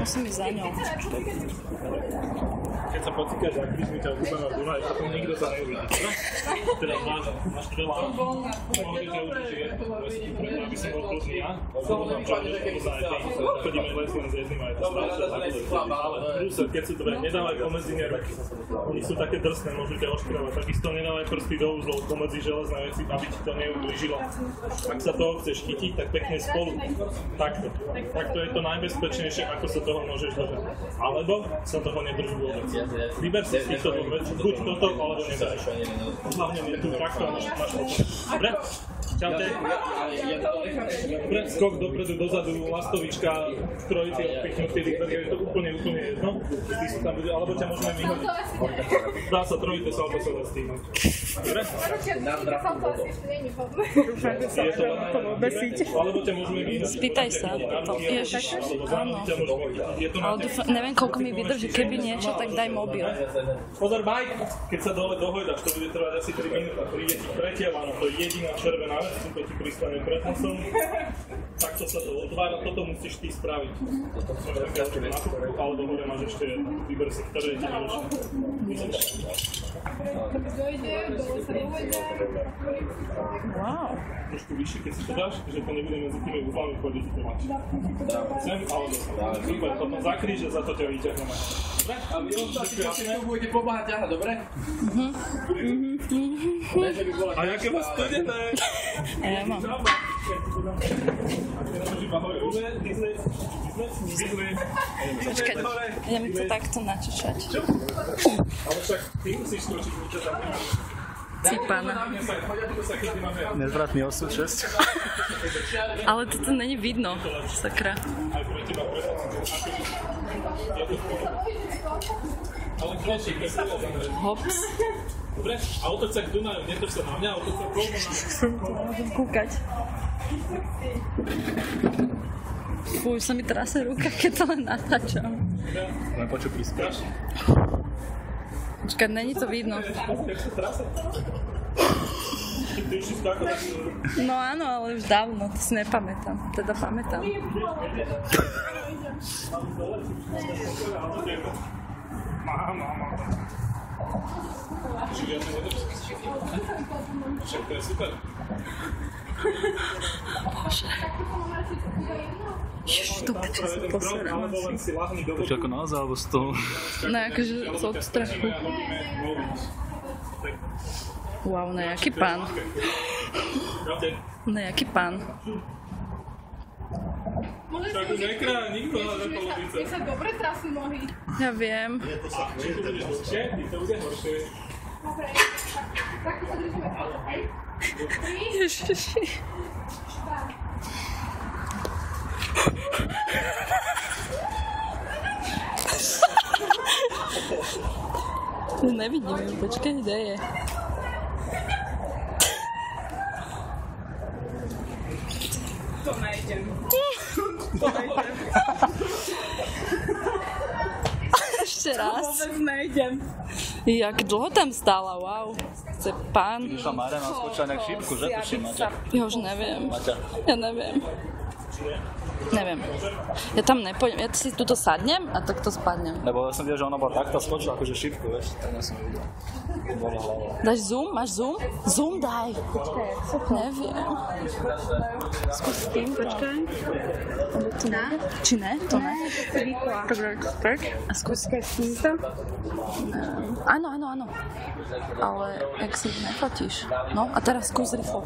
Musím ísť za ňou. Keď sa pocíkaš za krízmi, ťa úplne Dunaj, potom nikto sa neuvidí. Teda máš veľa, mohli ťa užiť, aby som bol kľudný ja. Chodíme les len s jedným aj to stále. Ale prúser, keď sú dobre, nedávaj pomedzine ruky. Oni sú také drsné, môžu ťa oškravať. Takisto nedávaj prsty do úzlov pomedzi železné veci, aby ti to neublížilo. Ak sa toho chceš chytiť, tak pekne spolu. Takto je to najbezpečnejšie, ako sa toho môžeš držať. Alebo sa toho nedrž vôbec. Vyber si z týchto dvoch vecí, buď toto, alebo nedaj. Hlavne je tu takto a máš potom. Dobre? Čaute. Dobre, skok dopredu, dozadu, lastovička, trojici odpichnutý, je to úplne jedno. Ty si tam bude, alebo ťa môžeme vyhodiť. Dá sa trojité salto sa zastýmať. Dobre? Je to len alebo ťa môžeme vyhodiť. Spýtaj sa. Ježiš, áno. Neviem, koľko mi vydrží. Keby niečo, tak daj mobil. Pozor, bajk! Keď sa dole dohojdaš, to bude trvať asi 3 minúty. Príde ti pretiaľ, to je jediná červená vec, to ti pristane pred nosom. Takto sa to otvára, toto musíš ty spraviť. Alebo hore máš ešte vyber si, ktoré ti najlepšie. Wow. Trošku vyššie, keď si to dáš, že to nebude medzi tými úfami chodiť to máš. Sem alebo sem. Super, potom zakríš a za to ťa vyťahneme. Dobre? A vy ostatní, čo si tu budete pomáhať ťahať, dobre? A jaké vás studené? Ja mám. Počkať, idem to takto načučať. Ale však ty musíš skočiť, niečo tam nemáš. Cípana. Nezvratný osud, 6. Ale toto není vidno, sakra. Aj pre teba, ale kročík, bez toho zamrieť. Hops. Dobre, a otoč sa k Dunaju, netoč sa na mňa, otoč sa koľko na mňa. Môžem kúkať. Fuj, sa mi trase ruka, keď to len natáčam. Len počuť pískaš. Počkať, není to vidno. No áno, ale už dávno, to si nepamätám. Teda pamätám. Však to je super. Bože. Ježiš, to počuť sa poserám asi. Počuť ako naozaj, alebo z toho? No akože z odstrachu. Wow, nejaký pán. Nejaký pán. Tak už nekrája nikto na polovice. Mne sa dobre trasú nohy. Ja viem. Či to budeš dlhšie, to bude horšie. Dobre, tak sa držíme spolu, hej? Ježiši. Nevidím ju, počkaj, kde je? To nejdem. Ešte raz. Vôbec nejdem. Jak dlho tam stála, wow. Chce pán. Išla Mária na skočila nejak šípku, že? Tuším, Maťa. Ja už neviem. Maťa. Ja neviem. Neviem. Ja tam nepôjdem. Ja si tuto sadnem a takto spadnem. Lebo ja som videl, že ona bola takto skočila, akože šípku, vieš. Tak ja som videl. Bola hlava. Dáš zoom? Máš zoom? Zoom daj. Neviem. Skús s tým, počkaj. Či ne? To ne. Tak. A skús s týmto? Áno. Ale jak si nefotíš. No a teraz skús rýchlo.